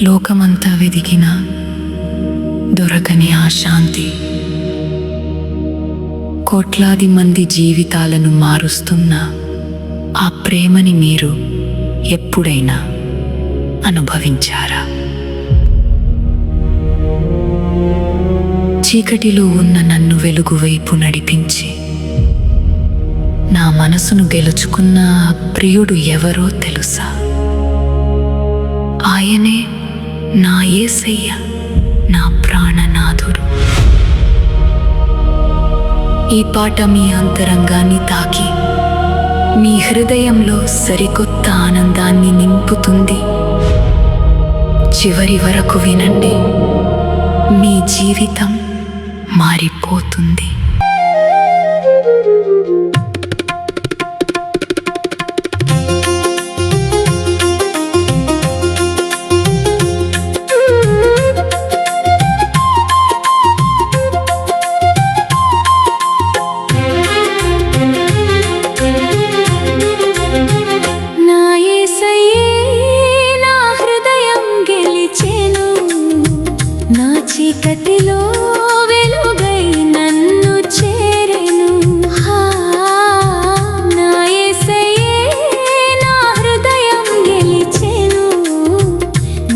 లోకమంతా వెదికినా దొరకని ఆ శాంతి, కోట్లాది మంది జీవితాలను మారుస్తున్న ఆ ప్రేమని మీరు ఎప్పుడైనా అనుభవించారా? చీకటిలో ఉన్న నన్ను వెలుగు వైపు నడిపించి నా మనసును గెలుచుకున్న ఆ ప్రియుడు ఎవరో తెలుసా? ఆయనే నా యేసయ్య, నా ప్రాణనాథుడు. ఈ పాట మీ అంతరంగాన్ని తాకి మీ హృదయంలో సరికొత్త ఆనందాన్ని నింపుతుంది. చివరి వరకు వినండి, మీ జీవితం మారిపోతుంది. చీకటిలో వెలుగై నన్ను చేరెను. నా యేసయ్యే నా హృదయం గెలిచెను.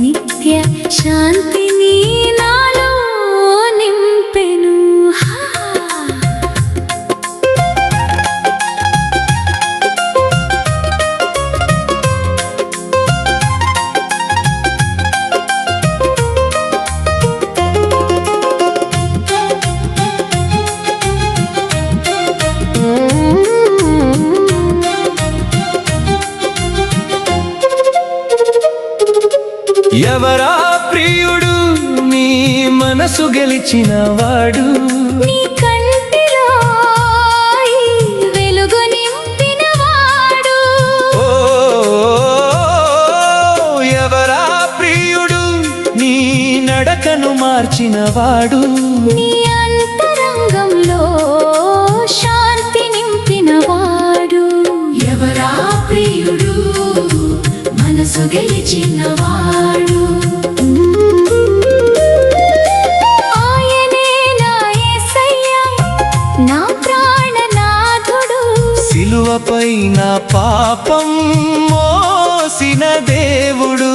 నిత్య శాంతిని నాలో నింపెను. ఎవరా ప్రియుడు, నీ మనసు గెలిచిన వాడు? నీ కంటిలో వెలుగు నింపిన వాడు. ఓ ఎవరా ప్రియుడు, నీ నడకను మార్చిన వాడు? నీ అంతరంగంలో శాంతి నింపిన వాడు. ఎవరా ప్రియుడు, మనసు గెలిచిన వాడు? ఆయనే నా యేసయ్య, నా ప్రాణనాథుడు. సిలువపై నా పాపం మోసిన దేవుడు.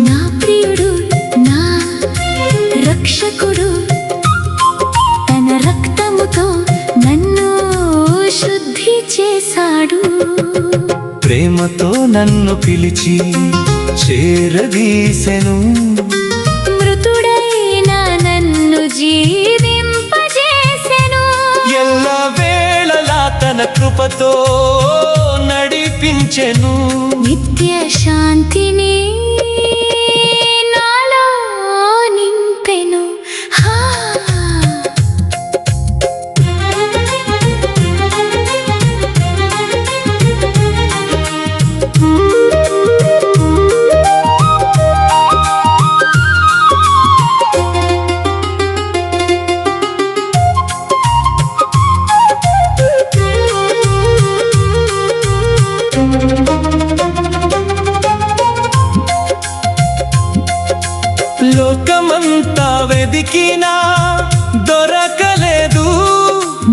నా ప్రియుడు, నా రక్షకుడు. తన రక్తముతో నన్ను శుద్ధి చేశాడు. ప్రేమతో నన్ను పిలిచి చేరదీసెను. మృతుడైన నన్ను జీవింపజేసెను. ఎల్ల వేళలా తన కృపతో నడిపించెను. నిత్య శాంతిని నాలో నింపెను. లోకమంతా వెదికినా దొరకలేదు.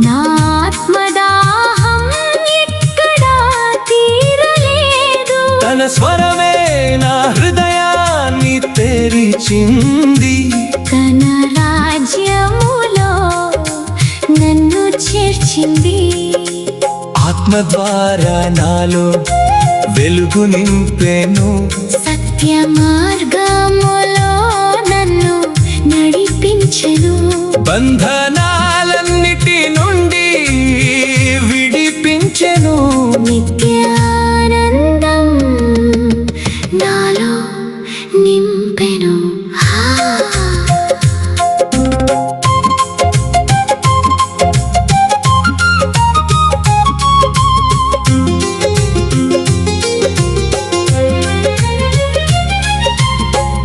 నా ఆత్మదాహం ఎక్కడా తీరలేదు. తన స్వరమే నా హృదయాన్ని తెరిచింది. తన రాజ్యములో నన్ను చేర్చింది. ఆత్మ ద్వారా నాలో వెలుగు నింపెను. సత్య మార్గములో నన్ను నడిపించెను. బంధనాలన్నిటి నుండి విడిపించెను. నిత్యానందం నాలో నింపెను.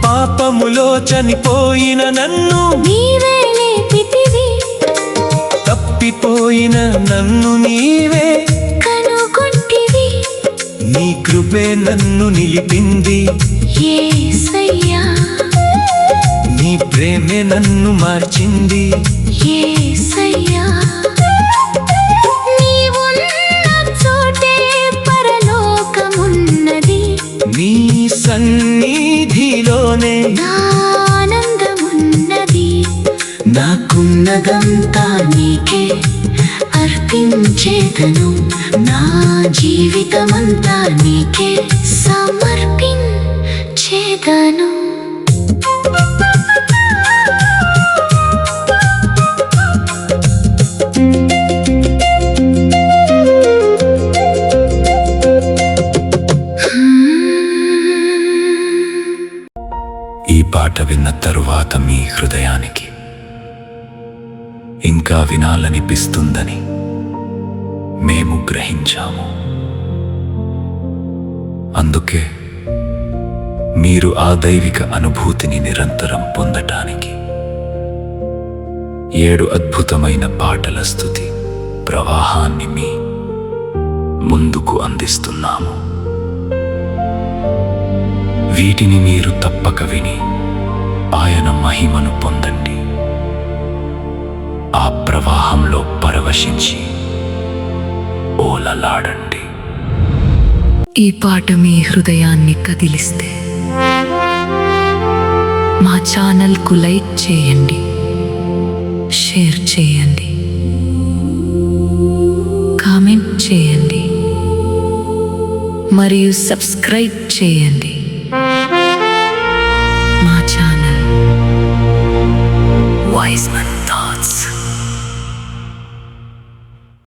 పాపములో చనిపోయిన నన్ను నీవే లేపితివి. తప్పిపోయిన నన్ను నీవే కనుగొంటివి. నీ కృపే నన్ను నిలిపింది. యేసయ్యా ప్రేమే నన్ను మార్చింది. యేసయ్యా నీవున్న చోటే పరలోకమున్నది. నీ సన్నిధిలోనే ఆనందమున్నది. నాకున్నదంతా నీకే అర్పించేదను. నా జీవితమంతా నీకే సమర్పించేదను. ఈ పాట విన్న తరువాత మీ హృదయానికి ఇంకా వినాలనిపిస్తుందని మేము గ్రహించాము. అందుకే మీరు ఆ దైవిక అనుభూతిని నిరంతరం పొందటానికి 7 అద్భుతమైన పాటల స్తుతి ప్రవాహాన్ని మీ ముందుకు అందిస్తున్నాము. వీటిని మీరు తప్పక విని ఆయన మహిమను పొందండి. ఆ ప్రవాహంలో పరవశించి ఓలలాడండి. ఈ పాట మీ హృదయాన్ని కదిలిస్తే మా ఛానల్కు లైక్ చేయండి, షేర్ చేయండి, కామెంట్ చేయండి మరియు సబ్స్క్రైబ్ చేయండి. మా ఛానల్ వైజ్మన్.